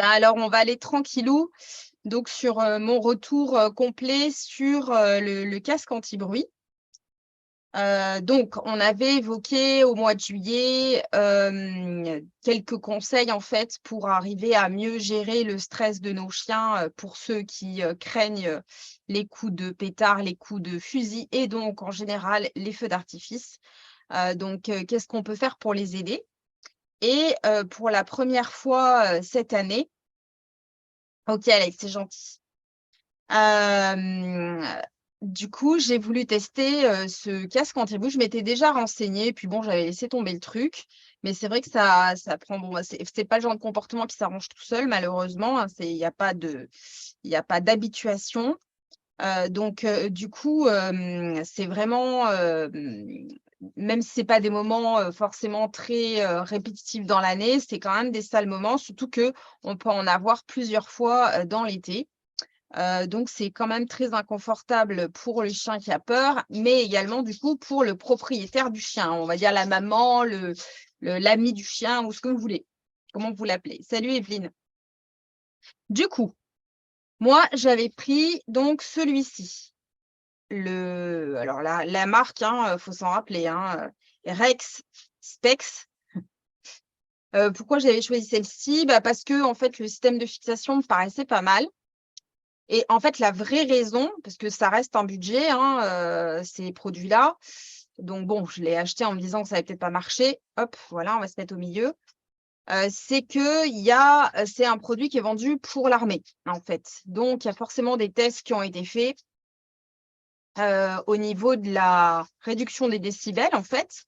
Alors, on va aller tranquillou, donc sur, mon retour, complet sur, le casque anti-bruit. Donc on avait évoqué au mois de juillet, quelques conseils en fait pour arriver à mieux gérer le stress de nos chiens, pour ceux qui, craignent, les coups de pétard, les coups de fusil et donc en général les feux d'artifice. Qu'est-ce qu'on peut faire pour les aider? Et pour la première fois, cette année. OK Alex, c'est gentil. Hem, du coup, j'ai voulu tester, ce casque anti-bruit. Je m'étais déjà renseignée, puis bon, j'avais laissé tomber le truc. Mais c'est vrai que ça prend bon, bah, c'est pas le genre de comportement qui s'arrange tout seul malheureusement, hein. Il y a pas d'habituation. Du coup, c'est vraiment, même si c'est pas des moments, forcément très, répétitifs dans l'année, c'est quand même des sales moments, surtout que on peut en avoir plusieurs fois, dans l'été. Donc c'est quand même très inconfortable pour le chien qui a peur, mais également du coup pour le propriétaire du chien. On va dire la maman, l'ami du chien ou ce que vous voulez, comment vous l'appelez. Salut Evelyne. Du coup, moi j'avais pris donc celui-ci. Alors la marque, hein, faut s'en rappeler, hein, Rex Spex. Pourquoi j'avais choisi celle-ci? Bah, parce que en fait le système de fixation me paraissait pas mal. Et en fait, la vraie raison, parce que ça reste un budget, hein, ces produits-là. Donc bon, je l'ai acheté en me disant que ça allait peut-être pas marcher. Hop, voilà, on va se mettre au milieu. C'est un produit qui est vendu pour l'armée, en fait. Donc il y a forcément des tests qui ont été faits, au niveau de la réduction des décibels, en fait.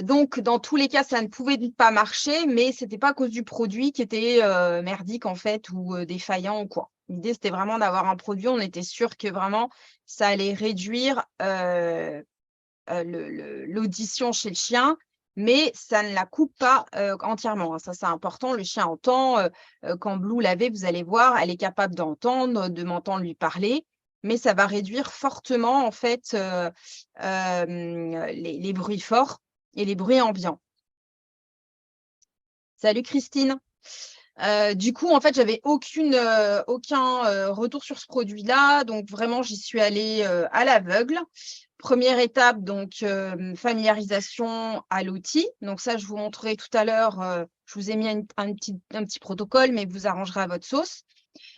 Donc dans tous les cas, ça ne pouvait pas marcher, mais c'était pas à cause du produit qui était, merdique en fait ou, défaillant ou quoi. L'idée, c'était vraiment d'avoir un produit, on était sûr que vraiment ça allait réduire, l'audition chez le chien, mais ça ne la coupe pas, entièrement, hein. Ça, c'est important. Le chien entend, quand Blue l'avait, vous allez voir, elle est capable d'entendre, de m'entendre lui parler, mais ça va réduire fortement en fait, les bruits forts et les bruits ambiants. Salut Christine. Du coup, en fait, j'avais aucun, retour sur ce produit-là, donc vraiment, j'y suis allée, à l'aveugle. Première étape, donc familiarisation à l'outil. Donc ça, je vous montrerai tout à l'heure, je vous ai mis un petit protocole, mais vous arrangerez à votre sauce.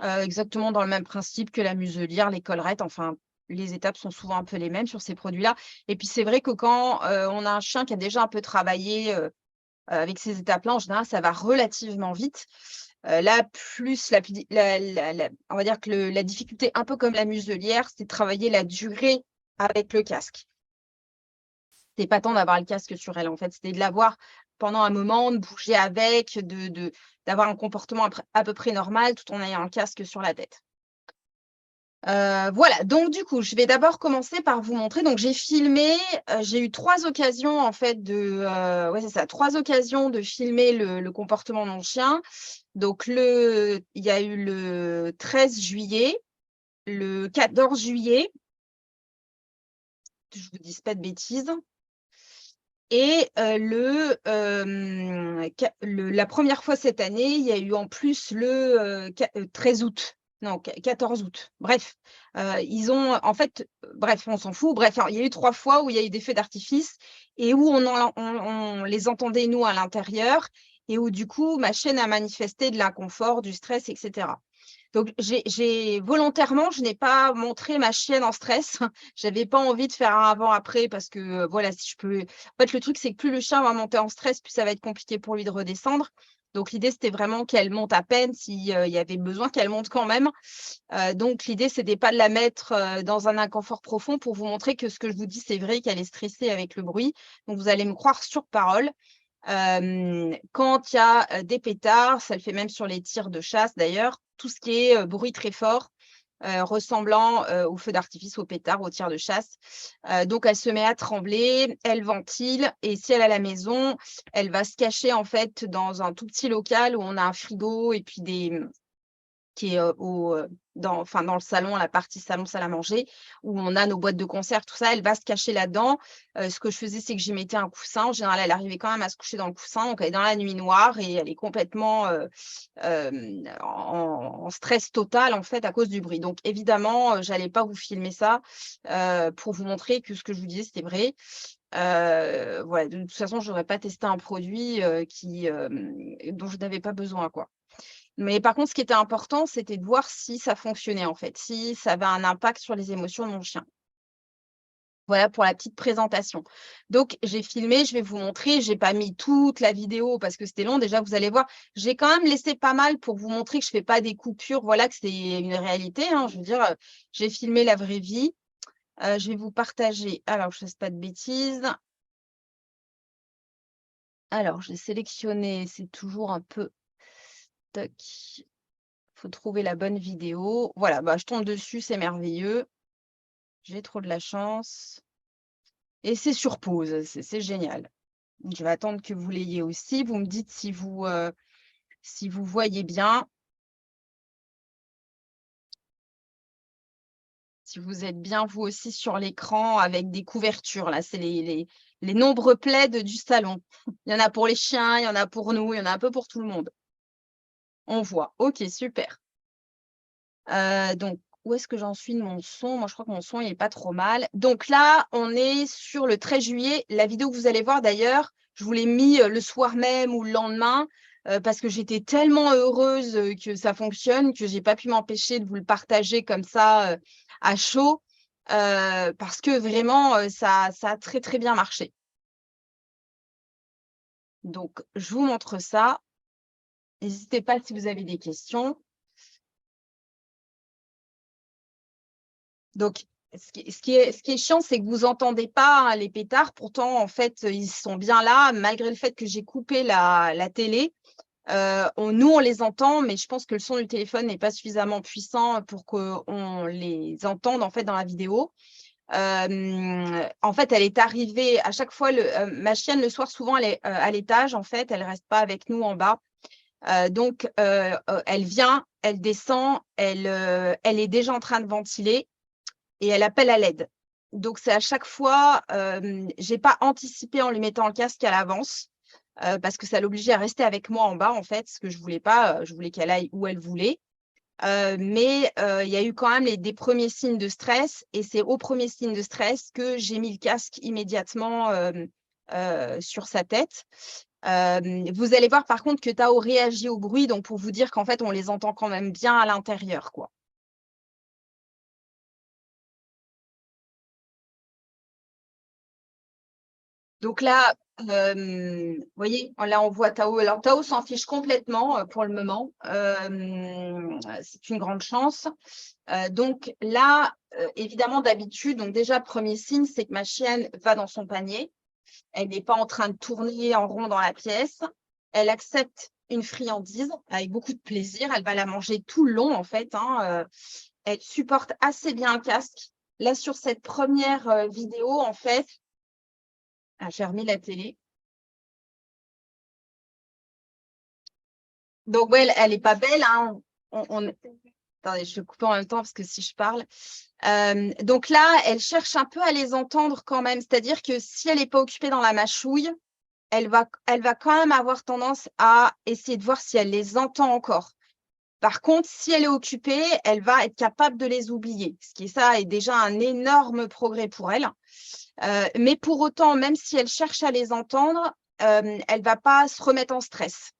Exactement dans le même principe que la muselière, les collerettes, enfin, les étapes sont souvent un peu les mêmes sur ces produits-là. Et puis, c'est vrai que quand, on a un chien qui a déjà un peu travaillé, avec ces étapes-là, en général, ça va relativement vite. Là, plus on va dire que la difficulté, un peu comme la muselière, c'est de travailler la durée avec le casque. C'est pas tant d'avoir le casque sur elle, en fait, c'était de l'avoir pendant un moment, de bouger avec, d'avoir un comportement à peu près normal tout en ayant un casque sur la tête. Voilà, donc du coup, je vais d'abord commencer par vous montrer. Donc j'ai filmé, j'ai eu 3 occasions en fait ouais, c'est ça, 3 occasions de filmer le comportement de mon chien. Donc il y a eu le 13 juillet, le 14 juillet, que je vous dise pas de bêtises et la première fois cette année, il y a eu en plus le, 13 août. Non, 14 août. Bref, ils ont en fait, bref, on s'en fout. Bref, alors il y a eu 3 fois où il y a eu des feux d'artifice et où on les entendait nous à l'intérieur et où du coup ma chienne a manifesté de l'inconfort, du stress et cetera. Donc j'ai volontairement, je n'ai pas montré ma chienne en stress. J'avais pas envie de faire un avant-après parce que, voilà, si je peux en fait, le truc, c'est que plus le chien va monter en stress, plus ça va être compliqué pour lui de redescendre. Donc l'idée, c'était vraiment qu'elle monte à peine si, il y avait besoin qu'elle monte quand même. Donc l'idée, c'était pas de la mettre, dans un inconfort profond pour vous montrer que ce que je vous dis, c'est vrai, qu'elle est stressée avec le bruit. Donc vous allez me croire sur parole. Quand il y a, des pétards, ça le fait même sur les tirs de chasse d'ailleurs, tout ce qui est, bruit très fort, ressemblant, au feu d'artifice, au pétard, au tir de chasse. Donc elle se met à trembler, elle ventile et si elle est à la maison, elle va se cacher en fait dans un tout petit local où on a un frigo et puis qui est, dans le salon, la partie salon, salle à manger, où on a nos boîtes de conserve, tout ça. Elle va se cacher là-dedans. Ce que je faisais, c'est que j'y mettais un coussin. En général, elle arrivait quand même à se coucher dans le coussin, donc elle est dans la nuit noire et elle est complètement, en stress total, en fait, à cause du bruit. Donc évidemment, j'allais pas vous filmer ça, pour vous montrer que ce que je vous disais, c'était vrai. Voilà, de toute façon, j'aurais pas testé un produit, dont je n'avais pas besoin, quoi. Mais par contre, ce qui était important, c'était de voir si ça fonctionnait, en fait, si ça avait un impact sur les émotions de mon chien. Voilà pour la petite présentation. Donc j'ai filmé, je vais vous montrer, j'ai pas mis toute la vidéo parce que c'était long. Déjà, vous allez voir, j'ai quand même laissé pas mal pour vous montrer que je fais pas des coupures, voilà, que c'est une réalité, hein. Je veux dire, j'ai filmé la vraie vie. Je vais vous partager, alors je ne fasse pas de bêtises. Alors j'ai sélectionné, c'est toujours un peu tac. Faut trouver la bonne vidéo. Voilà, bah, je tombe dessus, c'est merveilleux. J'ai trop de la chance et c'est sur pause, c'est génial. Je vais attendre que vous l'ayez aussi. Vous me dites si vous voyez bien, si vous êtes bien vous aussi sur l'écran avec des couvertures là, c'est les nombreux plaids du salon. Il y en a pour les chiens, il y en a pour nous, il y en a un peu pour tout le monde. On voit. OK, super. Donc où est-ce que j'en suis de mon son? Moi, je crois que mon son, il est pas trop mal. Donc là, on est sur le 13 juillet. La vidéo que vous allez voir d'ailleurs, je vous l'ai mis, le soir même ou le lendemain, parce que j'étais tellement heureuse, que ça fonctionne, que j'ai pas pu m'empêcher de vous le partager comme ça, à chaud, parce que vraiment, ça a très, très bien marché. Donc je vous montre ça. N'hésitez pas si vous avez des questions. Donc, ce qui est chiant, c'est que vous entendez pas, hein, les pétards. Pourtant, en fait, ils sont bien là, malgré le fait que j'ai coupé la télé. On les entend, mais je pense que le son du téléphone n'est pas suffisamment puissant pour qu'on les entende, en fait, dans la vidéo. En fait, elle est arrivée à chaque fois ma chienne, le soir, souvent, elle est, à l'étage, en fait, elle reste pas avec nous en bas. Donc, elle vient, elle descend, elle est déjà en train de ventiler et elle appelle à l'aide. Donc c'est à chaque fois, j'ai pas anticipé en lui mettant le casque à l'avance, parce que ça l'obligeait à rester avec moi en bas en fait, ce que je voulais pas, je voulais qu'elle aille où elle voulait. Mais il y a eu quand même des premiers signes de stress et c'est aux premiers signes de stress que j'ai mis le casque immédiatement, sur sa tête. Vous allez voir par contre que Tao réagit au bruit, donc pour vous dire qu'en fait on les entend quand même bien à l'intérieur, quoi. Donc là, vous voyez, là, on voit Tao. Alors Tao s'en fiche complètement, pour le moment. C'est une grande chance. Donc là, évidemment, d'habitude, donc déjà, premier signe, c'est que ma chienne va dans son panier. Elle n'est pas en train de tourner en rond dans la pièce. Elle accepte une friandise avec beaucoup de plaisir. Elle va la manger tout le long, en fait, hein. Elle supporte assez bien le casque. Là, sur cette première, vidéo, en fait, j'ai remis la télé. Donc ouais, elle est pas belle, hein. Attendez, je vais couper en même temps parce que si je parle. Donc là, elle cherche un peu à les entendre quand même. C'est-à-dire que si elle n'est pas occupée dans la mâchouille, elle va quand même avoir tendance à essayer de voir si elle les entend encore. Par contre, si elle est occupée, elle va être capable de les oublier, ce qui est déjà un énorme progrès pour elle. Mais pour autant, même si elle cherche à les entendre, elle va pas se remettre en stress.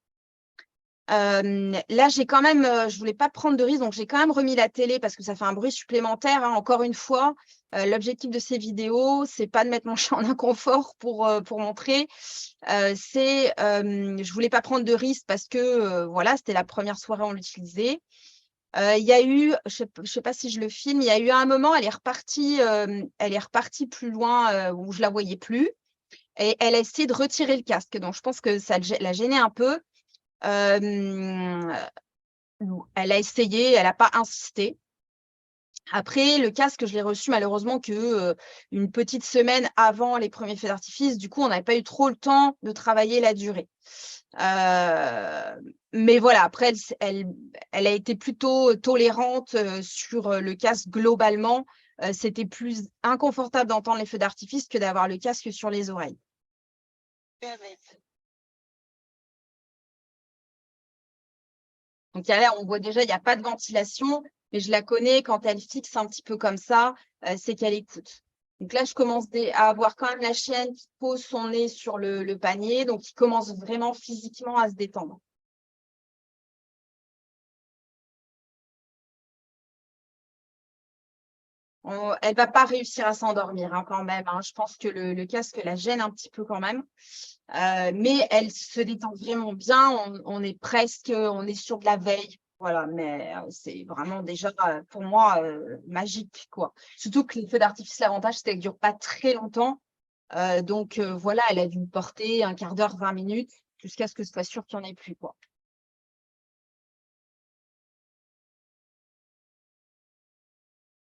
Là, j'ai quand même, je voulais pas prendre de risque, donc j'ai quand même remis la télé parce que ça fait un bruit supplémentaire, hein. Encore une fois, l'objectif de ces vidéos, c'est pas de mettre mon chien en inconfort pour montrer. Je voulais pas prendre de risque parce que, voilà, c'était la première soirée, on l'utilisait. Il y a eu, je sais pas si je le filme, il y a eu un moment, elle est repartie plus loin, où je la voyais plus et elle a essayé de retirer le casque. Donc je pense que ça l'a gênée un peu. Hem, Elle a essayé, elle n'a pas insisté. Après, le casque, je l'ai reçu malheureusement que, une petite semaine avant les premiers feux d'artifice. Du coup, on n'avait pas eu trop le temps de travailler la durée. Mais voilà, après, elle a été plutôt tolérante sur le casque globalement. C'était plus inconfortable d'entendre les feux d'artifice que d'avoir le casque sur les oreilles. Donc là, on voit déjà, il n'y a pas de ventilation, mais je la connais, quand elle fixe un petit peu comme ça, c'est qu'elle écoute. Donc là, je commence à avoir quand même la chienne qui pose son nez sur le panier, donc qui commence vraiment physiquement à se détendre. Elle ne va pas réussir à s'endormir quand même. Je pense que le casque la gêne un petit peu quand même. Mais elle se détend vraiment bien. On est sur de la veille. Voilà, mais c'est vraiment déjà pour moi magique, quoi. Surtout que les feux d'artifice, l'avantage, c'est qu'elles ne durent pas très longtemps. Donc voilà, elle a dû me porter un quart d'heure, 20 minutes, jusqu'à ce que je sois sûre qu'il n'y en ait plus, quoi.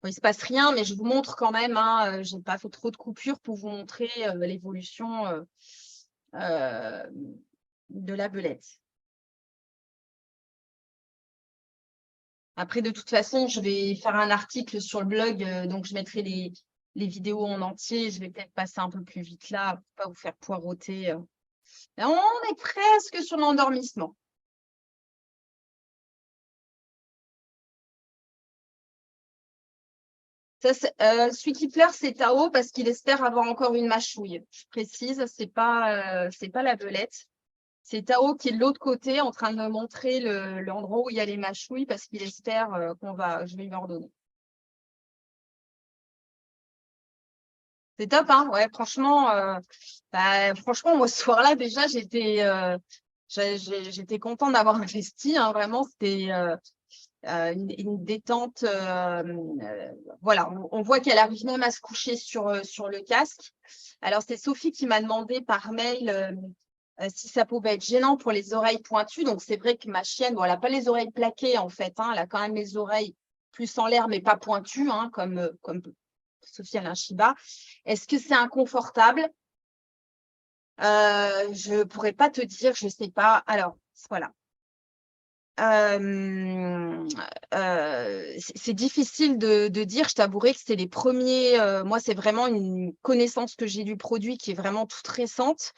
Bon, il ne se passe rien, mais je vous montre quand même. Je n'ai pas fait trop de coupures pour vous montrer l'évolution de la belette. Après, de toute façon, je vais faire un article sur le blog, donc je mettrai les vidéos en entier. Je vais peut-être passer un peu plus vite là, pour pas vous faire poireauter. On est presque sur l'endormissement. Celui qui pleure, c'est Tao parce qu'il espère avoir encore une mâchouille. Je précise, c'est pas la belette. C'est Tao qui est de l'autre côté en train de me montrer l'endroit où il y a les mâchouilles parce qu'il espère je vais lui ordonner. C'est top, hein? Ouais, franchement, moi, ce soir-là, déjà, j'étais contente d'avoir investi, hein, vraiment, c'était une détente. Voilà, on voit qu'elle arrive même à se coucher sur le casque. Alors, c'est Sophie qui m'a demandé par mail si ça pouvait être gênant pour les oreilles pointues. Donc, c'est vrai que ma chienne, bon, elle n'a pas les oreilles plaquées, en fait, hein, elle a quand même les oreilles plus en l'air, mais pas pointues, hein, comme Sophie, elle a un Shiba. Est-ce que c'est inconfortable? Je ne pourrais pas te dire, je ne sais pas. Alors, voilà. C'est difficile de dire. Je t'avouerai que c'est les premiers. Moi, c'est vraiment une connaissance que j'ai du produit qui est vraiment toute récente.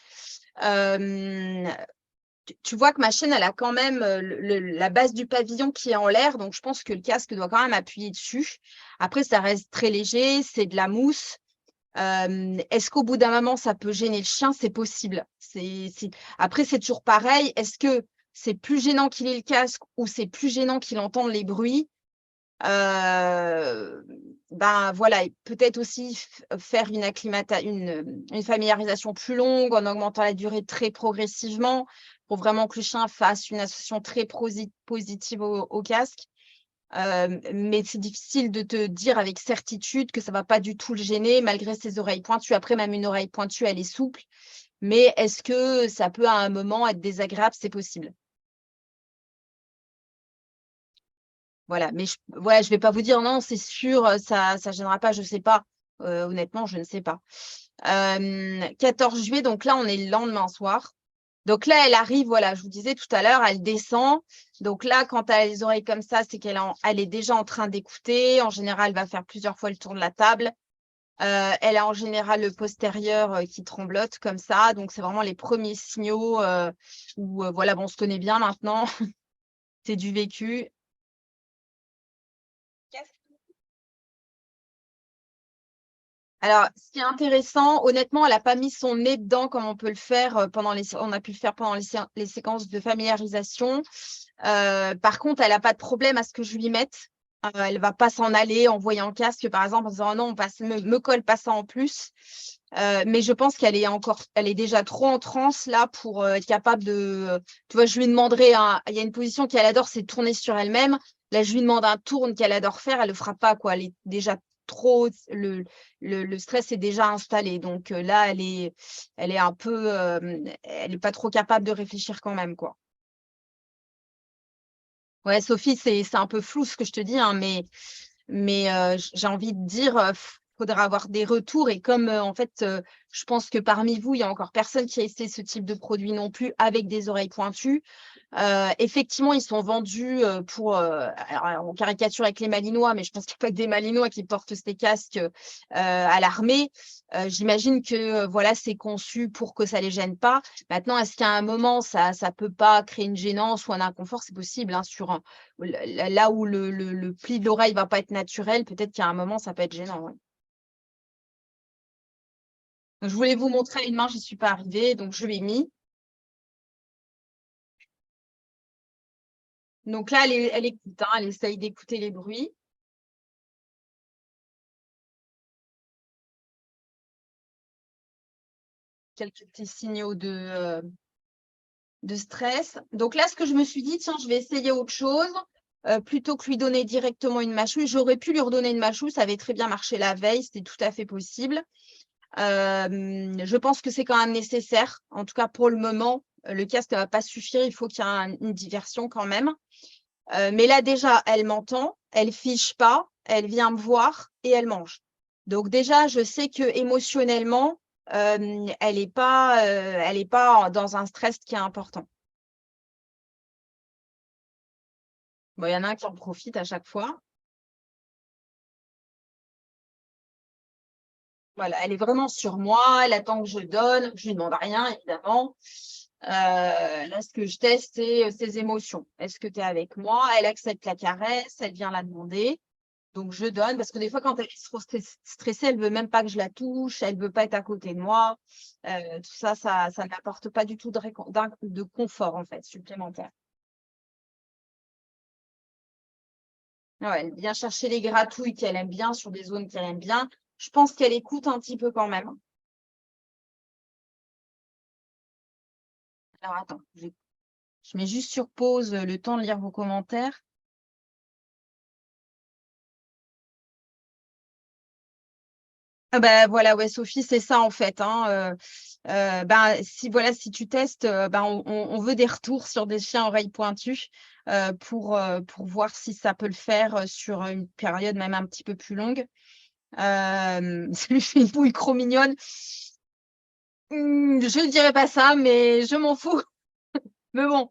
Tu vois que ma chaîne, elle a quand même la base du pavillon qui est en l'air, donc je pense que le casque doit quand même appuyer dessus. Après, ça reste très léger, c'est de la mousse. Est-ce qu'au bout d'un moment, ça peut gêner le chien? C'est possible. Après, c'est toujours pareil. Est-ce que c'est plus gênant qu'il ait le casque ou c'est plus gênant qu'il entende les bruits? Ben voilà, peut-être aussi faire une familiarisation plus longue en augmentant la durée très progressivement pour vraiment que le chien fasse une association très positive au casque. Mais c'est difficile de te dire avec certitude que ça va pas du tout le gêner malgré ses oreilles pointues. Après, même une oreille pointue, elle est souple. Mais est-ce que ça peut à un moment être désagréable? C'est possible. Voilà, mais je vais pas vous dire non, c'est sûr, ça gênera pas, je sais pas. Honnêtement, je ne sais pas. 14 juillet, donc là, on est le lendemain soir. Donc là, elle arrive, voilà, je vous disais tout à l'heure, elle descend. Donc là, quand elle a les oreilles comme ça, c'est elle est déjà en train d'écouter. En général, elle va faire plusieurs fois le tour de la table. Elle a en général le postérieur qui tremblote comme ça. Donc, c'est vraiment les premiers signaux où, voilà, bon, on se connaît bien maintenant. C'est du vécu. Alors, ce qui est intéressant, honnêtement, elle n'a pas mis son nez dedans comme on peut le faire on a pu le faire pendant les séquences de familiarisation. Par contre, elle n'a pas de problème à ce que je lui mette. Elle ne va pas s'en aller en voyant le casque, par exemple, en disant oh non, me colle pas ça en plus. Mais je pense elle est déjà trop en transe là pour être capable de. Tu vois, je lui demanderai il y a une position qu'elle adore, c'est tourner sur elle-même. Là, je lui demande un tourne qu'elle adore faire, elle le fera pas quoi. Elle est déjà trop. Le stress est déjà installé, donc là, elle est un peu, elle est pas trop capable de réfléchir quand même quoi. Ouais, Sophie, c'est un peu flou ce que je te dis, hein, mais j'ai envie de dire, faudra avoir des retours et comme, en fait, je pense que parmi vous, il y a encore personne qui a essayé ce type de produit non plus avec des oreilles pointues. Effectivement, ils sont vendus, pour, alors on caricature avec les Malinois, mais je pense qu'il y a pas que des Malinois qui portent ces casques, à l'armée. J'imagine que, voilà, c'est conçu pour que ça les gêne pas. Maintenant, est-ce qu'à un moment ça peut pas créer une gênance ou un inconfort? C'est possible, hein, sur un là où le pli de l'oreille va pas être naturel, peut-être qu'à un moment ça peut être gênant, ouais. Je voulais vous montrer à une main, j'y suis pas arrivée, donc je l'ai mis. Donc là, elle écoute, hein, elle essaye d'écouter les bruits. Quelques petits signaux de stress. Donc là, ce que je me suis dit: «Tiens, je vais essayer autre chose», plutôt que lui donner directement une mâchouille. J'aurais pu lui redonner une mâchouille, ça avait très bien marché la veille, c'était tout à fait possible. Je pense que c'est quand même nécessaire. En tout cas, pour le moment, le casque ne va pas suffire, il faut qu'il y ait une diversion quand même. Mais là, déjà, elle m'entend, elle fiche pas, elle vient me voir et elle mange. Donc déjà, je sais qu'émotionnellement, elle est pas dans un stress qui est important. Bon, il y en a un qui en profite à chaque fois. Voilà, elle est vraiment sur moi, elle attend que je donne, je lui demande rien évidemment. Là, ce que je teste, c'est, ses émotions. Est-ce que tu es avec moi? Elle accepte la caresse, elle vient la demander. Donc je donne parce que des fois quand elle est trop stressée, elle veut même pas que je la touche, elle veut pas être à côté de moi. Tout ça, ça n'apporte pas du tout de confort en fait, supplémentaire. Ouais, elle vient chercher les gratouilles qu'elle aime bien sur des zones qu'elle aime bien. Je pense qu'elle écoute un petit peu quand même. Alors attends, je mets juste sur pause, le temps de lire vos commentaires. Ah bah, voilà, ouais, Sophie, c'est ça en fait, hein, ben, si voilà, si tu testes, ben, on veut des retours sur des chiens à oreilles pointues, pour voir si ça peut le faire, sur une période même un petit peu plus longue. Ça lui fait une bouille trop mignonne. Je ne dirais pas ça, mais je m'en fous. Mais bon,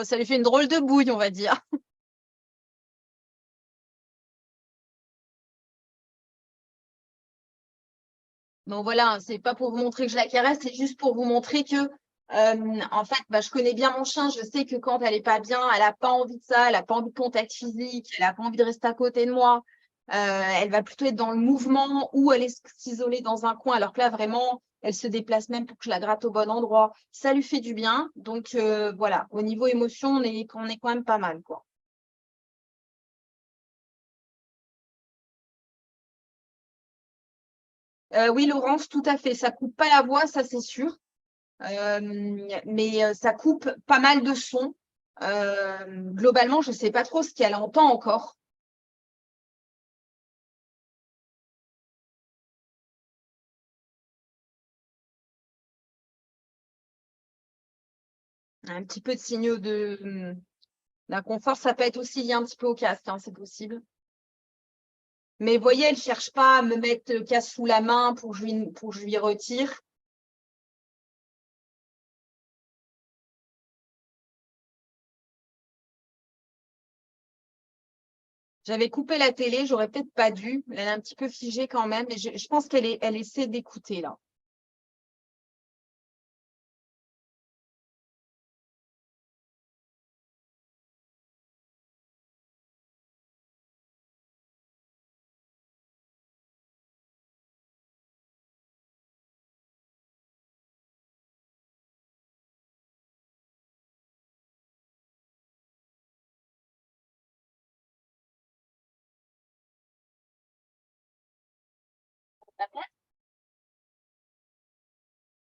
ça lui fait une drôle de bouille, on va dire. Donc voilà, hein, c'est pas pour vous montrer que je la caresse, c'est juste pour vous montrer que, en fait, bah, je connais bien mon chien. Je sais que quand elle est pas bien, elle a pas envie de ça, elle a pas envie de contact physique, elle a pas envie de rester à côté de moi. Elle va plutôt être dans le mouvement ou aller s'isoler dans un coin, alors que là, vraiment, elle se déplace même pour que je la gratte au bon endroit. Ça lui fait du bien. Donc, voilà, au niveau émotion, on est quand même pas mal, quoi. Oui, Laurence, tout à fait. Ça coupe pas la voix, ça, c'est sûr. Mais ça coupe pas mal de sons. Globalement, je sais pas trop ce qu'elle entend encore. Un petit peu de signaux d'inconfort, ça peut être aussi lié un petit peu au casque, hein, c'est possible. Mais vous voyez, elle cherche pas à me mettre le casque sous la main pour que je lui retire. J'avais coupé la télé, j'aurais peut-être pas dû. Elle est un petit peu figée quand même, mais je pense elle essaie d'écouter là.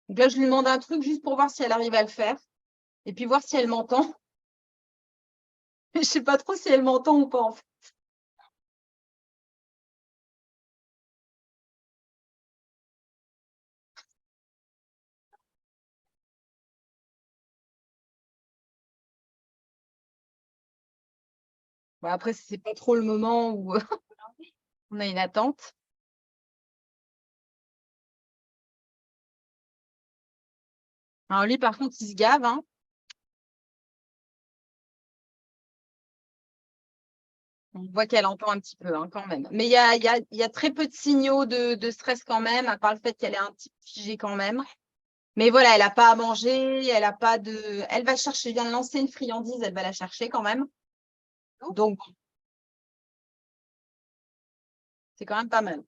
Donc là, je lui demande un truc juste pour voir si elle arrive à le faire et puis voir si elle m'entend. Je sais pas trop si elle m'entend ou pas en fait. Bon, après, c'est pas trop le moment où on a une attente. Alors lui, par contre, il se gave, hein. On voit qu'elle entend un petit peu, hein, quand même. Mais il y a très peu de signaux de stress quand même, à part le fait qu'elle est un petit peu figée quand même. Mais voilà, elle n'a pas à manger, elle a pas de. Elle va chercher, je viens de lancer une friandise, elle va la chercher quand même. Donc, c'est quand même pas mal.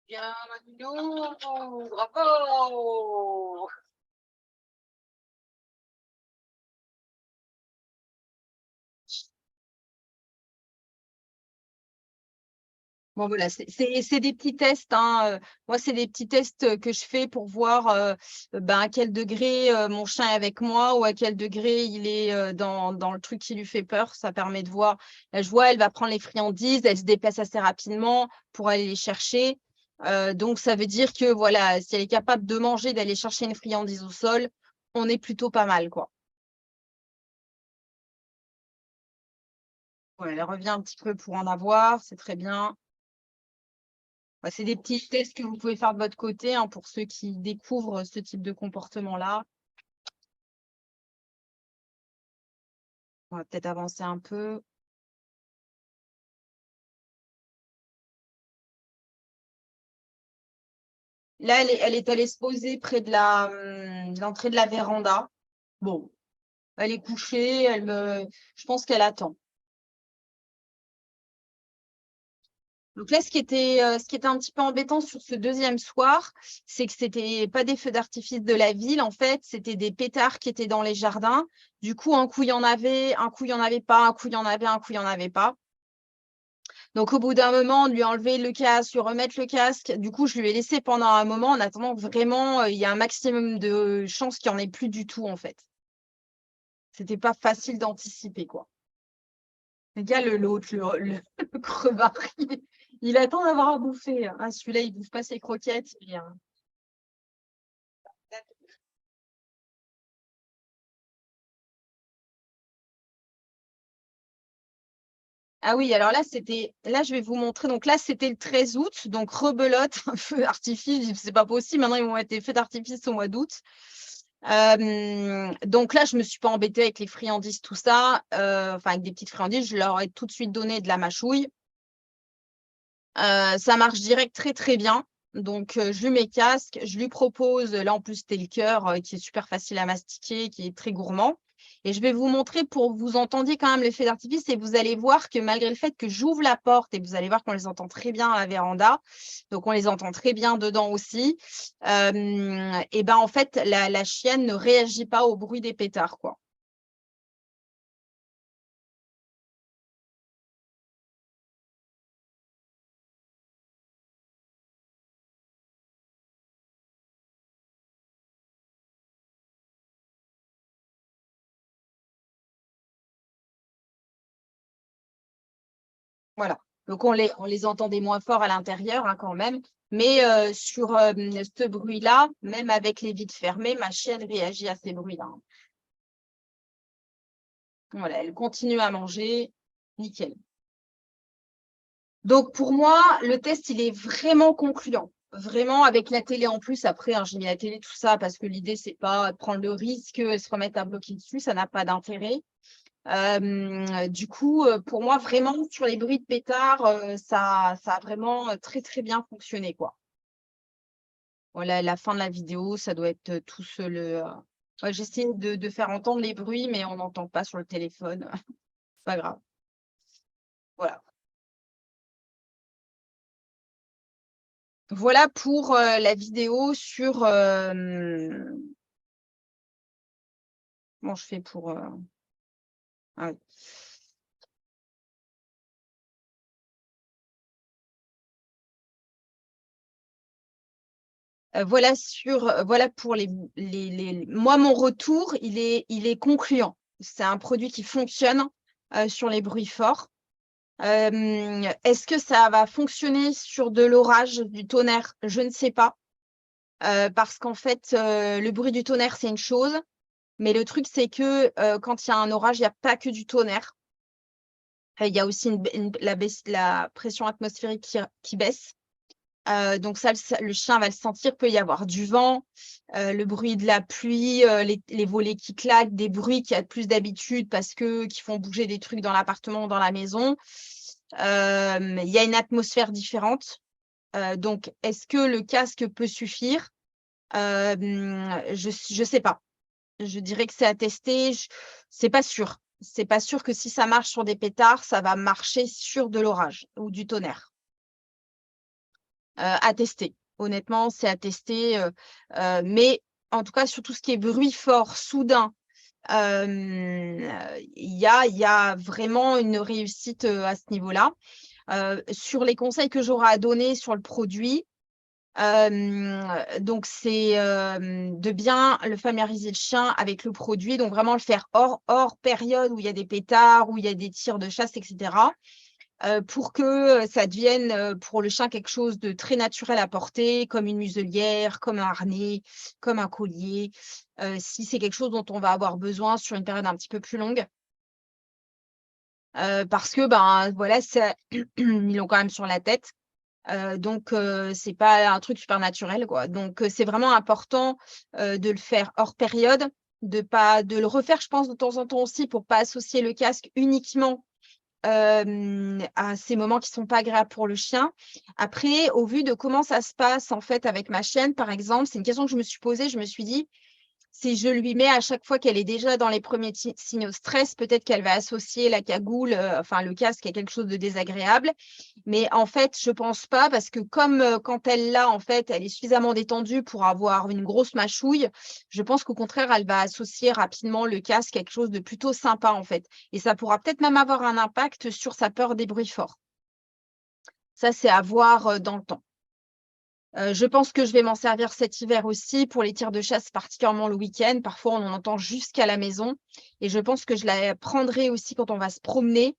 Bien, Manou, bravo! Bon, voilà, c'est des petits tests, hein. Moi, c'est des petits tests que je fais pour voir ben, à quel degré mon chien est avec moi ou à quel degré il est dans le truc qui lui fait peur. Ça permet de voir. Là, je vois, elle va prendre les friandises, elle se déplace assez rapidement pour aller les chercher. Donc, ça veut dire que voilà, si elle est capable de manger, d'aller chercher une friandise au sol, on est plutôt pas mal, quoi. Ouais, elle revient un petit peu pour en avoir, c'est très bien. Bah, c'est des petits tests que vous pouvez faire de votre côté, hein, pour ceux qui découvrent ce type de comportement-là. On va peut-être avancer un peu. Là, elle est allée se poser près de l'entrée de la véranda. Bon, elle est couchée, je pense qu'elle attend. Donc là, ce qui était un petit peu embêtant sur ce deuxième soir, c'est que c'était pas des feux d'artifice de la ville, en fait, c'était des pétards qui étaient dans les jardins. Du coup, un coup, il y en avait, un coup, il y en avait pas, un coup, il y en avait, un coup, il y en avait pas. Donc, au bout d'un moment, lui enlever le casque, lui remettre le casque. Du coup, je lui ai laissé pendant un moment en attendant que vraiment il y a un maximum de chances qu'il n'y en ait plus du tout, en fait. C'était pas facile d'anticiper, quoi. Le gars, l'autre, le crevard, il attend d'avoir à bouffer. Ah, celui-là, il bouffe pas ses croquettes. Ah oui, alors là, je vais vous montrer. Donc là, c'était le 13 août. Donc, rebelote, un feu d'artifice. C'est pas possible. Maintenant, ils vont mettre des feux d'artifice au mois d'août. Donc là, je me suis pas embêtée avec les friandises, tout ça. Enfin, avec des petites friandises, je leur ai tout de suite donné de la mâchouille. Ça marche direct très, très bien. Donc, je lui mets casque. Je lui propose, là, en plus, c'était le cœur qui est super facile à mastiquer, qui est très gourmand. Et je vais vous montrer pour que vous entendiez quand même l'effet d'artifice et vous allez voir que malgré le fait que j'ouvre la porte et vous allez voir qu'on les entend très bien à la véranda, donc on les entend très bien dedans aussi, et ben en fait, la chienne ne réagit pas au bruit des pétards, quoi. Voilà. Donc, on les entendait moins fort à l'intérieur, hein, quand même. Mais sur ce bruit-là, même avec les vitres fermées, ma chienne réagit à ces bruits-là, hein. Voilà, elle continue à manger. Nickel. Donc, pour moi, le test, il est vraiment concluant. Vraiment, avec la télé en plus. Après, hein, j'ai mis la télé, tout ça, parce que l'idée, c'est pas de prendre le risque et se remettre à bloquer dessus. Ça n'a pas d'intérêt. Du coup, pour moi, vraiment, sur les bruits de pétards, ça a vraiment très, très bien fonctionné, quoi. Voilà, la fin de la vidéo, ça doit être tout seul. Ouais, j'essaie de faire entendre les bruits, mais on n'entend pas sur le téléphone. C'est pas grave. Voilà. Voilà pour la vidéo sur. Comment je fais pour. Ah oui. Voilà pour moi, mon retour, il est concluant. C'est un produit qui fonctionne sur les bruits forts. Est-ce que ça va fonctionner sur de l'orage, du tonnerre? Je ne sais pas. Parce qu'en fait, le bruit du tonnerre, c'est une chose, mais le truc, c'est que quand il y a un orage, il n'y a pas que du tonnerre. Il y a aussi la pression atmosphérique qui baisse. Donc ça, le chien va le sentir. Il peut y avoir du vent, le bruit de la pluie, les volets qui claquent, des bruits qu'il y a de plus d'habitude qui font bouger des trucs dans l'appartement ou dans la maison. Il y a une atmosphère différente. Donc, est-ce que le casque peut suffire? Je sais pas. Je dirais que c'est à tester. C'est pas sûr. C'est pas sûr que si ça marche sur des pétards, ça va marcher sur de l'orage ou du tonnerre. À tester. Honnêtement, c'est à tester, mais en tout cas, sur tout ce qui est bruit fort, soudain, il y a vraiment une réussite, à ce niveau-là. Sur les conseils que j'aurais à donner sur le produit, donc c'est, de bien le familiariser le chien avec le produit, donc vraiment le faire hors période où il y a des pétards, où il y a des tirs de chasse et cetera. Pour que, ça devienne, pour le chien quelque chose de très naturel à porter, comme une muselière, comme un harnais, comme un collier, si c'est quelque chose dont on va avoir besoin sur une période un petit peu plus longue. Parce que, ben, voilà, ça ils l'ont quand même sur la tête, donc c'est pas un truc super naturel, quoi. Donc c'est vraiment important, de le faire hors période, de le refaire, je pense, de temps en temps aussi pour pas associer le casque uniquement à ces moments qui sont pas agréables pour le chien. Après, au vu de comment ça se passe, en fait, avec ma chienne, par exemple, c'est une question que je me suis posée. Je me suis dit: «Si je lui mets à chaque fois qu'elle est déjà dans les premiers signaux de stress, peut-être qu'elle va associer la cagoule, enfin le casque à quelque chose de désagréable». Mais en fait, je pense pas parce que comme, quand elle l'a, en fait, elle est suffisamment détendue pour avoir une grosse mâchouille. Je pense qu'au contraire, elle va associer rapidement le casque à quelque chose de plutôt sympa, en fait, et ça pourra peut-être même avoir un impact sur sa peur des bruits forts. Ça, c'est à voir, dans le temps. Je pense que je vais m'en servir cet hiver aussi pour les tirs de chasse, particulièrement le week-end. Parfois, on en entend jusqu'à la maison et je pense que je la prendrai aussi quand on va se promener.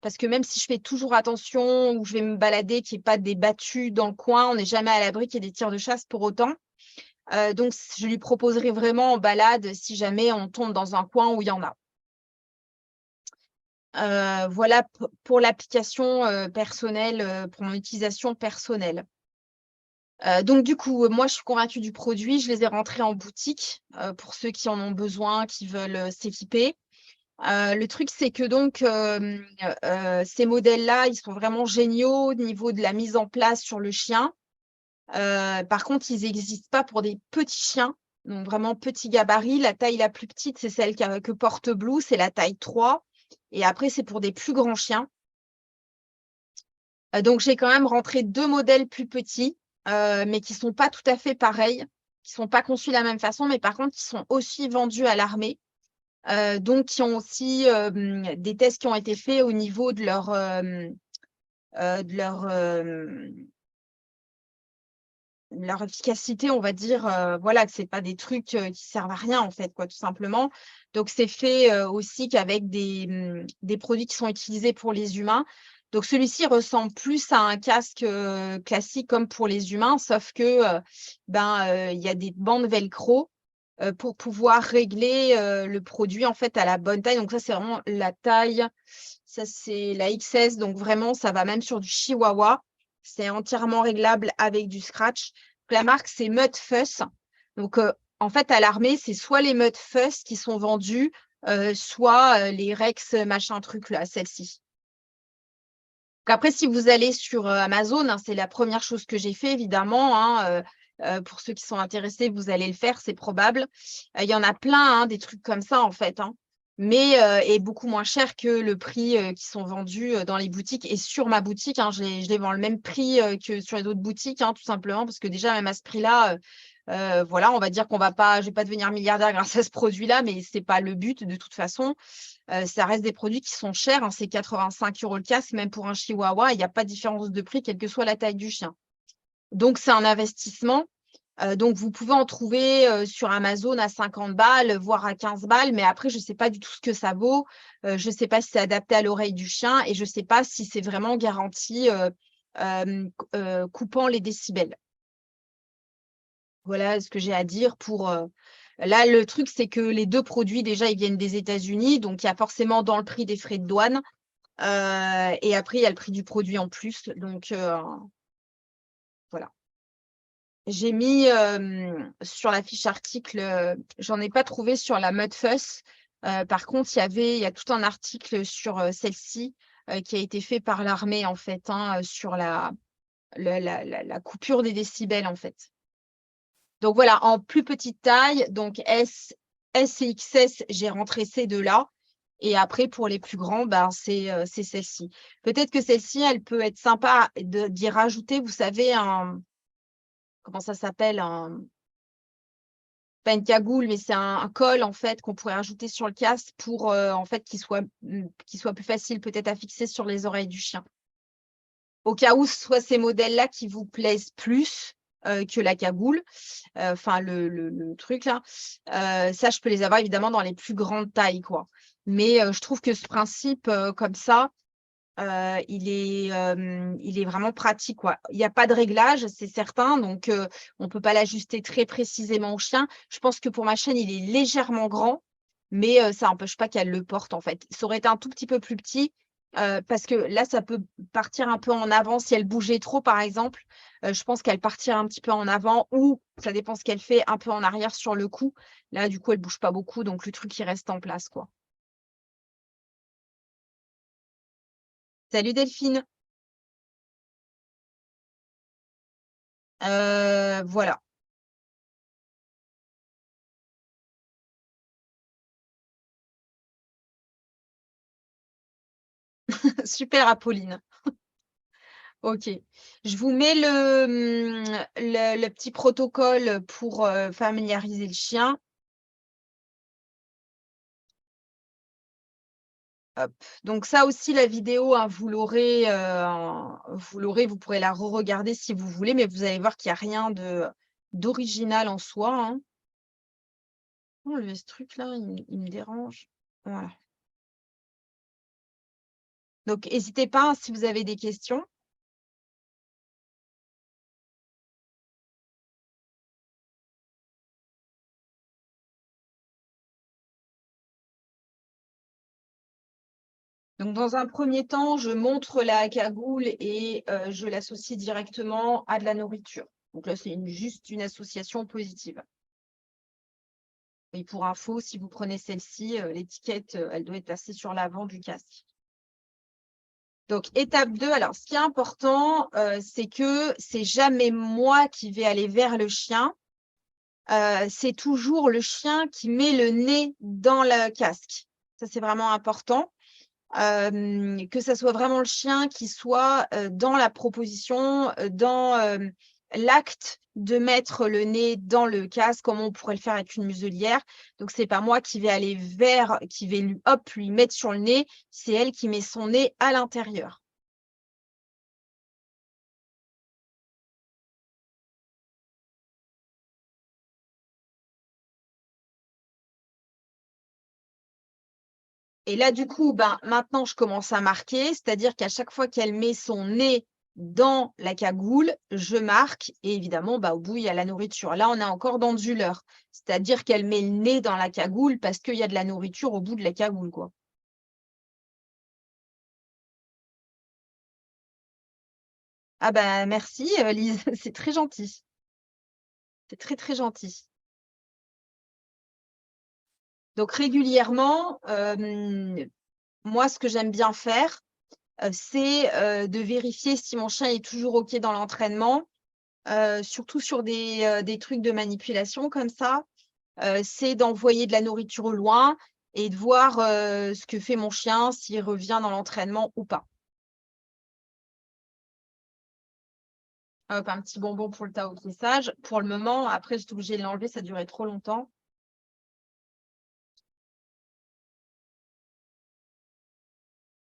Parce que même si je fais toujours attention ou je vais me balader, qu'il y ait pas des battues dans le coin, on n'est jamais à l'abri qu'il y ait des tirs de chasse pour autant. Donc je lui proposerai vraiment en balade si jamais on tombe dans un coin où il y en a. Voilà pour l'application, personnelle, pour mon utilisation personnelle. Donc du coup, moi je suis convaincue du produit, je les ai rentrés en boutique, pour ceux qui en ont besoin, qui veulent, s'équiper. Le truc, c'est que donc, ces modèles-là, ils sont vraiment géniaux au niveau de la mise en place sur le chien. Par contre, ils n'existent pas pour des petits chiens, donc vraiment petit gabarit. La taille la plus petite, c'est celle que porte Blue, c'est la taille 3 et après c'est pour des plus grands chiens. Donc j'ai quand même rentré 2 modèles plus petits, mais qui sont pas tout à fait pareils, qui sont pas conçus de la même façon, mais par contre qui sont aussi vendus à l'armée. Donc qui ont aussi, des tests qui ont été faits au niveau de leur efficacité, on va dire, voilà, que c'est pas des trucs, qui servent à rien, en fait, quoi, tout simplement. Donc c'est fait, aussi qu'avec des produits qui sont utilisés pour les humains. Donc celui-ci ressemble plus à un casque, classique comme pour les humains, sauf que, il y a des bandes velcro, pour pouvoir régler, le produit, en fait, à la bonne taille. Donc ça, c'est vraiment la taille, ça, c'est la XS, donc vraiment, ça va même sur du chihuahua. C'est entièrement réglable avec du scratch. La marque, c'est Mudfuss. Donc, en fait, à l'armée, c'est soit les Mudfuss qui sont vendus, soit, les Rex, machin truc là, celle-ci. Donc après, si vous allez sur, Amazon, hein, c'est la première chose que j'ai fait évidemment, hein, pour ceux qui sont intéressés, vous allez le faire, c'est probable. Il y en a plein, hein, des trucs comme ça en fait, hein, mais et beaucoup moins cher que le prix, qui sont vendus, dans les boutiques et sur ma boutique, hein. Je les vends le même prix, que sur les autres boutiques, hein, tout simplement parce que déjà même à ce prix-là, voilà, on va dire je vais pas devenir milliardaire grâce à ce produit-là, mais c'est pas le but de toute façon. Ça reste des produits qui sont chers, hein, c'est 85 € le casque, même pour un chihuahua, il n'y a pas de différence de prix, quelle que soit la taille du chien. Donc c'est un investissement. Donc vous pouvez en trouver, sur Amazon à 50 balles, voire à 15 balles, mais après je ne sais pas du tout ce que ça vaut. Je ne sais pas si c'est adapté à l'oreille du chien et je ne sais pas si c'est vraiment garanti, coupant les décibels. Voilà ce que j'ai à dire pour, là, le truc, c'est que les 2 produits, déjà, ils viennent des États-Unis, donc il y a forcément dans le prix des frais de douane, et après, il y a le prix du produit en plus, donc voilà. J'ai mis sur la fiche article, j'en ai pas trouvé sur la Mudfuss. Par contre, il y a tout un article sur celle-ci qui a été fait par l'armée, en fait, hein, sur la coupure des décibels, en fait. Donc voilà, en plus petite taille, donc S et XS, j'ai rentré ces deux-là. Et après, pour les plus grands, ben, c'est celle-ci. Peut-être que celle-ci, elle peut être sympa d'y rajouter, vous savez, comment ça s'appelle, pas une cagoule, mais c'est un col en fait qu'on pourrait rajouter sur le casque pour en fait qu'il soit plus facile peut-être à fixer sur les oreilles du chien. Au cas où ce soit ces modèles-là qui vous plaisent plus que la cagoule, enfin le truc là, ça je peux les avoir évidemment dans les plus grandes tailles quoi. Mais je trouve que ce principe comme ça, il est vraiment pratique, quoi. Il n'y a pas de réglage, c'est certain, donc on ne peut pas l'ajuster très précisément au chien. Je pense que pour ma chienne, il est légèrement grand, mais ça n'empêche pas qu'elle le porte, en fait. Ça aurait été un tout petit peu plus petit, parce que là, ça peut partir un peu en avant si elle bougeait trop, par exemple. Je pense qu'elle partirait un petit peu en avant ou, ça dépend ce qu'elle fait, un peu en arrière sur le cou. Là, du coup, elle bouge pas beaucoup, donc le truc, il reste en place, quoi. Salut Delphine. Voilà. Super Apolline. OK. Je vous mets le petit protocole pour, familiariser le chien. Hop. Donc ça aussi la vidéo, hein, vous pourrez la re-regarder si vous voulez, mais vous allez voir qu'il y a rien d'original en soi, hein. Enlever ce truc-là, il me dérange. Voilà. Donc hésitez pas, hein, si vous avez des questions. Donc, dans un premier temps, je montre la cagoule et je l'associe directement à de la nourriture. Donc là, c'est juste une association positive. Et pour info, si vous prenez celle-ci, l'étiquette, elle doit être placée sur l'avant du casque. Donc, étape 2, alors ce qui est important, c'est que c'est jamais moi qui vais aller vers le chien. C'est toujours le chien qui met le nez dans le casque. Ça, c'est vraiment important. Que ça soit vraiment le chien qui soit dans la proposition, dans l'acte de mettre le nez dans le casque, comme on pourrait le faire avec une muselière. Donc, c'est pas moi qui vais aller qui vais lui mettre sur le nez, c'est elle qui met son nez à l'intérieur. Et là, du coup, ben, maintenant, je commence à marquer, c'est-à-dire qu'à chaque fois qu'elle met son nez dans la cagoule, je marque et évidemment, bah, au bout, il y a la nourriture. Là, on est encore dans du leurre, c'est-à-dire qu'elle met le nez dans la cagoule parce qu'il y a de la nourriture au bout de la cagoule, quoi. Ah bah merci Lise, c'est très gentil. C'est très, très gentil. Donc régulièrement, moi, ce que j'aime bien faire, c'est de vérifier si mon chien est toujours OK dans l'entraînement. Surtout sur des trucs de manipulation comme ça, c'est d'envoyer de la nourriture au loin et de voir, ce que fait mon chien, s'il revient dans l'entraînement ou pas. Hop, un petit bonbon pour le Tao qui est sage. Pour le moment, après j'étais obligée de l'enlever, ça durait trop longtemps.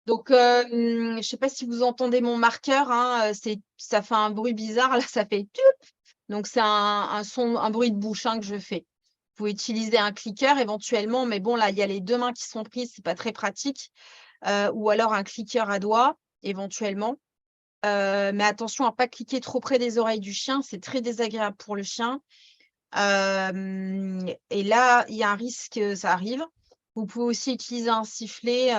Donc, je sais pas si vous entendez mon marqueur, hein, ça fait un bruit bizarre, là, ça fait «tup». Donc c'est un son, un bruit de bouche, hein, que je fais. Vous pouvez utiliser un clicker éventuellement, mais bon, là, il y a les 2 mains qui sont prises, c'est pas très pratique. Ou alors un clicker à doigts, éventuellement. Mais attention à pas cliquer trop près des oreilles du chien, c'est très désagréable pour le chien. Et là, il y a un risque que ça arrive. Vous pouvez aussi utiliser un sifflet,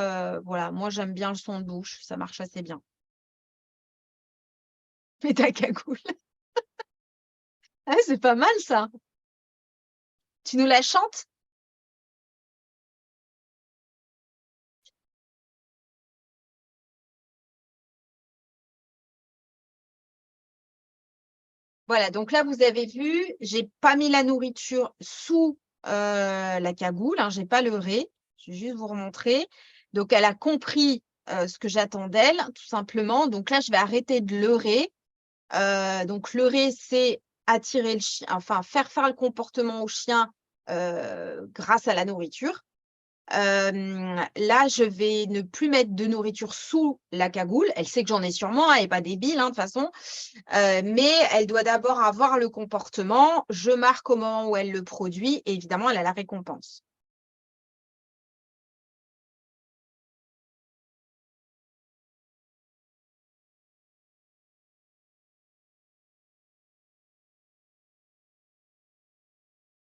voilà, moi j'aime bien le son de bouche, ça marche assez bien. Mais ta cagoule. Ah, c'est pas mal ça. Tu nous la chantes? Voilà, donc là, vous avez vu, j'ai pas mis la nourriture sous la cagoule, hein, j'ai pas leurré. Je vais juste vous remontrer. Donc, elle a compris ce que j'attends d'elle, tout simplement. Donc là, je vais arrêter de leurrer. Donc, leurrer, c'est attirer le chien, enfin, faire le comportement au chien grâce à la nourriture. Là, je vais ne plus mettre de nourriture sous la cagoule. Elle sait que j'en ai sur moi, elle n'est pas débile, hein, de toute façon. Mais elle doit d'abord avoir le comportement. Je marque au moment où elle le produit et évidemment, elle a la récompense.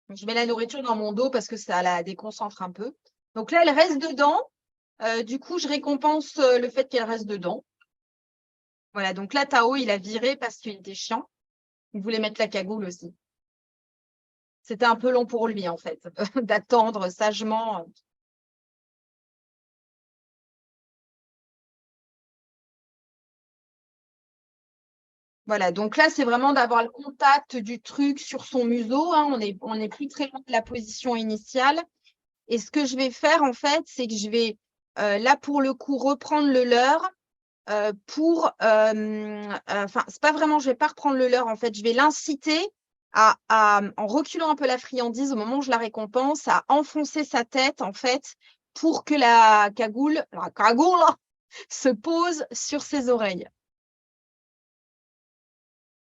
Je mets la nourriture dans mon dos parce que ça la déconcentre un peu. Donc là, elle reste dedans. Du coup, je récompense le fait qu'elle reste dedans. Voilà, donc là, Tao, il a viré parce qu'il était chiant. Il voulait mettre la cagoule aussi. C'était un peu long pour lui, en fait, d'attendre sagement. Voilà, donc là, c'est vraiment d'avoir le contact du truc sur son museau, hein. On est plus très loin de la position initiale. Et ce que je vais faire, en fait, c'est que je vais, là, pour le coup, reprendre le leurre enfin, c'est pas vraiment, je vais pas reprendre le leurre, en fait, je vais l'inciter en reculant un peu la friandise au moment où je la récompense, à enfoncer sa tête, en fait, pour que la cagoule se pose sur ses oreilles.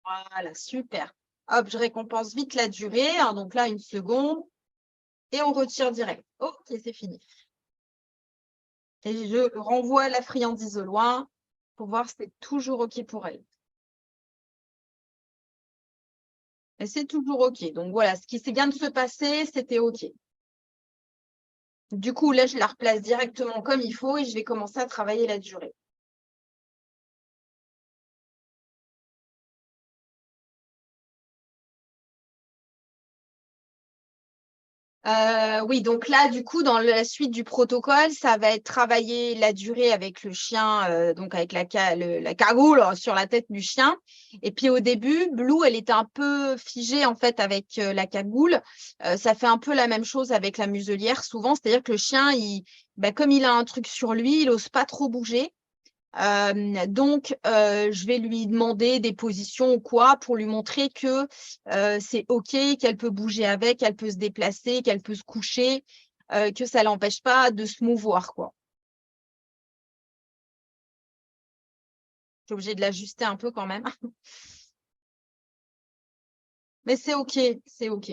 Voilà, super. Hop, je récompense vite la durée, hein, donc là, 1 seconde, et on retire direct. Ok, c'est fini. Et je renvoie la friandise au loin pour voir si c'est toujours OK pour elle. Et c'est toujours OK. Donc voilà, ce qui vient de se passer, c'était OK. Du coup, là, je la replace directement comme il faut et je vais commencer à travailler la durée. Oui, donc là, du coup, dans la suite du protocole, ça va être travailler la durée avec le chien, donc avec la cagoule sur la tête du chien. Et puis au début, Blue, elle était un peu figée en fait avec la cagoule. Ça fait un peu la même chose avec la muselière souvent, c'est-à-dire que le chien, comme il a un truc sur lui, il n'ose pas trop bouger. Donc, je vais lui demander des positions ou quoi pour lui montrer que c'est OK, qu'elle peut bouger avec, qu'elle peut se déplacer, qu'elle peut se coucher, que ça ne l'empêche pas de se mouvoir, quoi. Je suis obligée de l'ajuster un peu quand même. Mais c'est OK, c'est OK.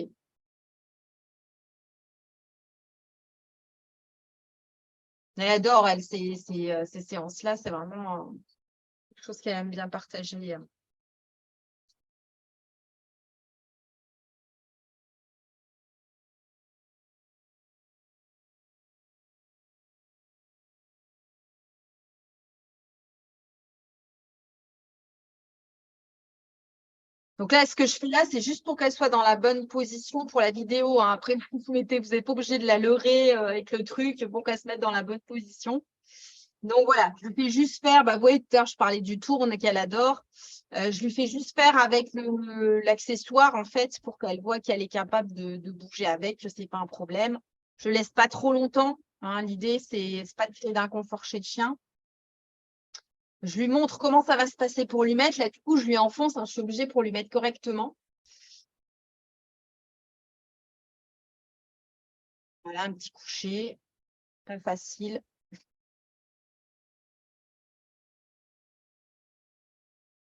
Elle adore, elle, ces séances-là, c'est vraiment quelque chose qu'elle aime bien partager. Donc là, ce que je fais là, c'est juste pour qu'elle soit dans la bonne position pour la vidéo, hein. Après, vous n'êtes pas obligé de la leurrer avec le truc pour qu'elle se mette dans la bonne position. Donc voilà, je lui fais juste faire, vous voyez, tout à l'heure, je parlais du tour qu'elle adore. Je lui fais juste faire avec l'accessoire, en fait, pour qu'elle voit qu'elle est capable de bouger avec, que ce n'est pas un problème. Je ne laisse pas trop longtemps, hein. L'idée, c'est pas de créer d'inconfort chez le chien. Je lui montre comment ça va se passer pour lui mettre. Là, du coup, je lui enfonce, hein, je suis obligée pour lui mettre correctement. Voilà, un petit coucher, très facile.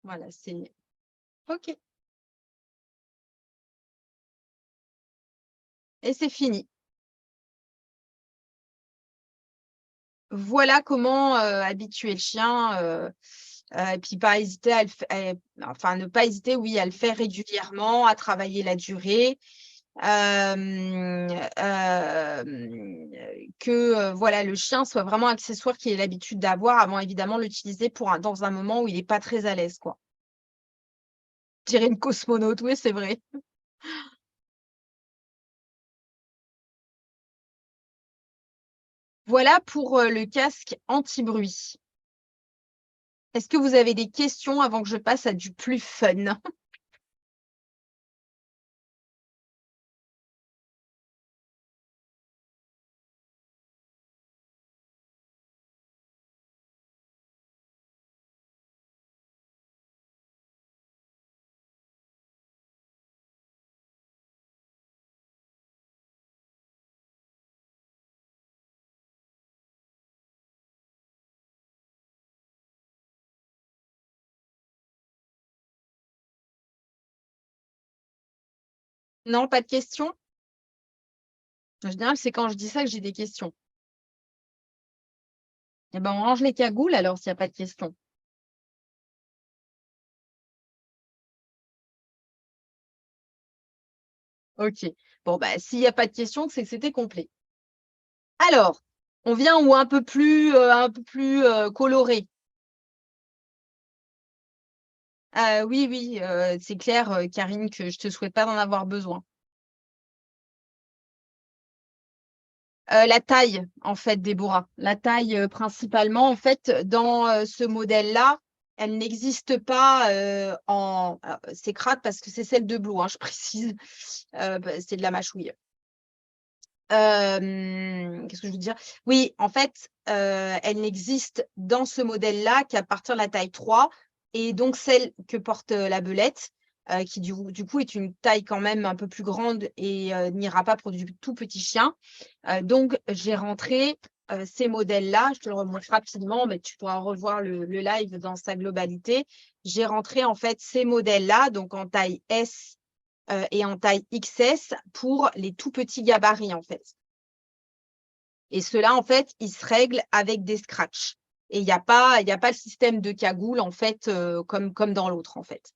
Voilà, c'est OK. Et c'est fini. Voilà comment habituer le chien. Et puis pas hésiter enfin ne pas hésiter, oui, à le faire régulièrement, à travailler la durée. Que voilà, le chien soit vraiment accessoire qu'il ait l'habitude d'avoir avant évidemment de l'utiliser dans un moment où il n'est pas très à l'aise, quoi. dirais une cosmonaute, oui, c'est vrai. Voilà pour le casque anti-bruit. Est-ce que vous avez des questions avant que je passe à du plus fun? Non, pas de questions? En général, c'est quand je dis ça que j'ai des questions. Eh ben, on range les cagoules alors s'il n'y a pas de questions. OK. Bon, bah, s'il y a pas de questions, c'est que c'était complet. Alors, on vient où un peu plus coloré? Oui, oui, c'est clair, Karine, que je te souhaite pas d'en avoir besoin. La taille, en fait, Déborah. La taille, principalement, en fait, dans, ce modèle-là, elle n'existe pas, alors, c'est crade parce que c'est celle de Blue, hein, je précise, c'est de la mâchouille. Qu'est-ce que je veux dire? Oui, en fait, elle n'existe dans ce modèle-là qu'à partir de la taille 3 et donc celle que porte, la belette, qui du coup est une taille quand même un peu plus grande et n'ira pas pour du tout petit chien. Donc j'ai rentré, ces modèles-là, je te le remontre rapidement, mais tu pourras revoir le live dans sa globalité. J'ai rentré en fait ces modèles-là, donc en taille S, et en taille XS pour les tout petits gabarits, en fait. Et ceux-là, en fait, ils se règlent avec des scratchs. Et il y a pas le système de cagoule, en fait, comme dans l'autre, en fait.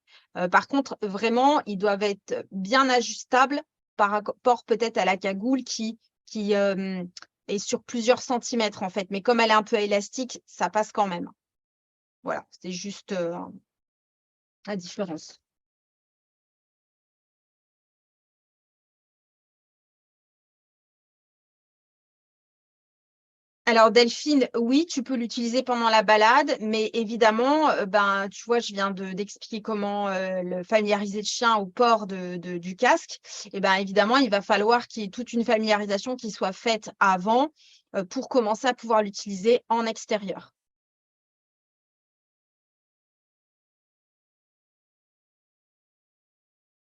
Par contre, vraiment, ils doivent être bien ajustables par rapport peut-être à la cagoule qui est sur plusieurs centimètres, en fait. Mais comme elle est un peu élastique, ça passe quand même. Voilà, c'est juste, la différence. Alors Delphine, oui, tu peux l'utiliser pendant la balade, mais évidemment, ben, tu vois, je viens d'expliquer comment, le familiariser le chien au port du casque et ben, évidemment, il va falloir qu'il y ait toute une familiarisation qui soit faite avant, pour commencer à pouvoir l'utiliser en extérieur.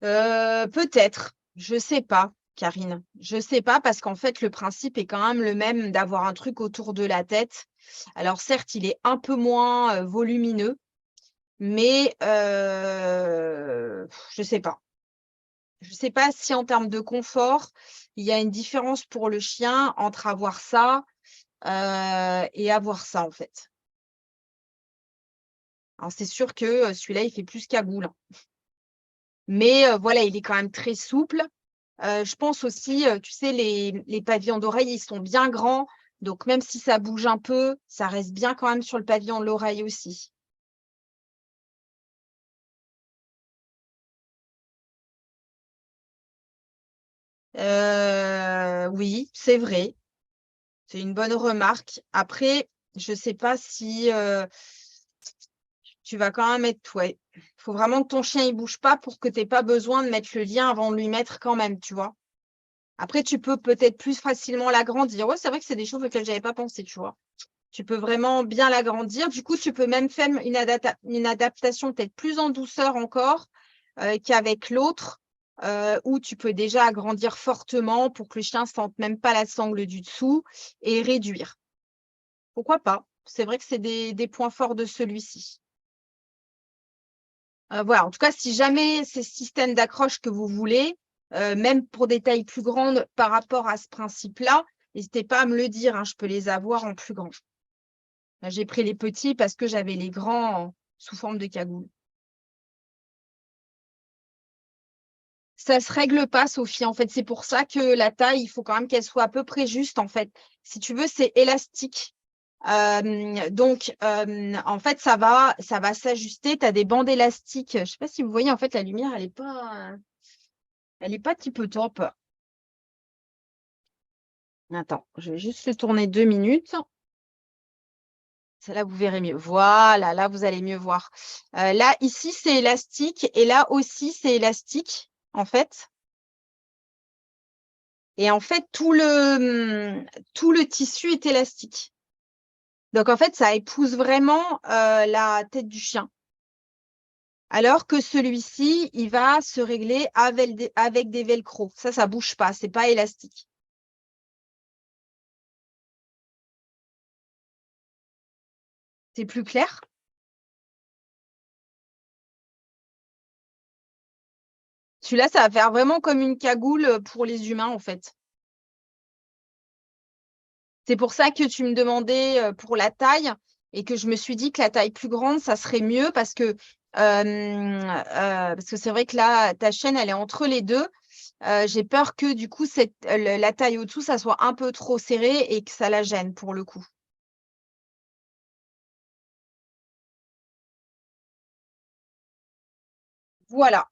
Peut-être, je sais pas, Karine. Je sais pas parce qu'en fait, le principe est quand même le même d'avoir un truc autour de la tête. Alors certes, il est un peu moins, volumineux. Mais je sais pas. Je sais pas si en termes de confort, il y a une différence pour le chien entre avoir ça, et avoir ça, en fait. Alors c'est sûr que, celui-là, il fait plus cagoule, hein. Mais voilà, il est quand même très souple. Je pense aussi, tu sais, les pavillons d'oreille, ils sont bien grands, donc même si ça bouge un peu, ça reste bien quand même sur le pavillon de l'oreille aussi. Oui, c'est vrai. C'est une bonne remarque. Après, je sais pas si, tu vas quand même être ouais, faut vraiment que ton chien, il bouge pas pour que tu aies pas besoin de mettre le lien avant de lui mettre quand même, tu vois? Après, tu peux peut-être plus facilement l'agrandir. Ouais, c'est vrai que c'est des choses auxquelles j'avais pas pensé, tu vois? Tu peux vraiment bien l'agrandir. Du coup, tu peux même faire une adaptation peut-être plus en douceur encore, qu'avec l'autre, où tu peux déjà agrandir fortement pour que le chien sente même pas la sangle du dessous et réduire. Pourquoi pas? C'est vrai que c'est des points forts de celui-ci. Voilà, en tout cas, si jamais c'est ce système d'accroche que vous voulez, même pour des tailles plus grandes par rapport à ce principe-là, n'hésitez pas à me le dire, hein, je peux les avoir en plus grand. Là, j'ai pris les petits parce que j'avais les grands sous forme de cagoule. Ça se règle pas, Sophie, en fait, c'est pour ça que la taille, il faut quand même qu'elle soit à peu près juste, en fait. Si tu veux, c'est élastique. Donc, en fait, ça va s'ajuster. Tu as des bandes élastiques. Je ne sais pas si vous voyez, en fait, la lumière, elle n'est pas type top. Attends, je vais juste le tourner 2 minutes. Là, vous verrez mieux. Voilà, là, vous allez mieux voir. Là, ici, c'est élastique. Et là aussi, c'est élastique, en fait. Et en fait, tout le tissu est élastique. Donc, en fait, ça épouse vraiment la tête du chien. Alors que celui-ci, il va se régler avec des velcro. Ça bouge pas. C'est pas élastique. C'est plus clair? Celui-là, ça va faire vraiment comme une cagoule pour les humains, en fait. C'est pour ça que tu me demandais pour la taille et que je me suis dit que la taille plus grande, ça serait mieux parce que c'est vrai que là, ta chaîne, elle est entre les deux. J'ai peur que du coup, la taille au-dessous, ça soit un peu trop serré et que ça la gêne pour le coup. Voilà.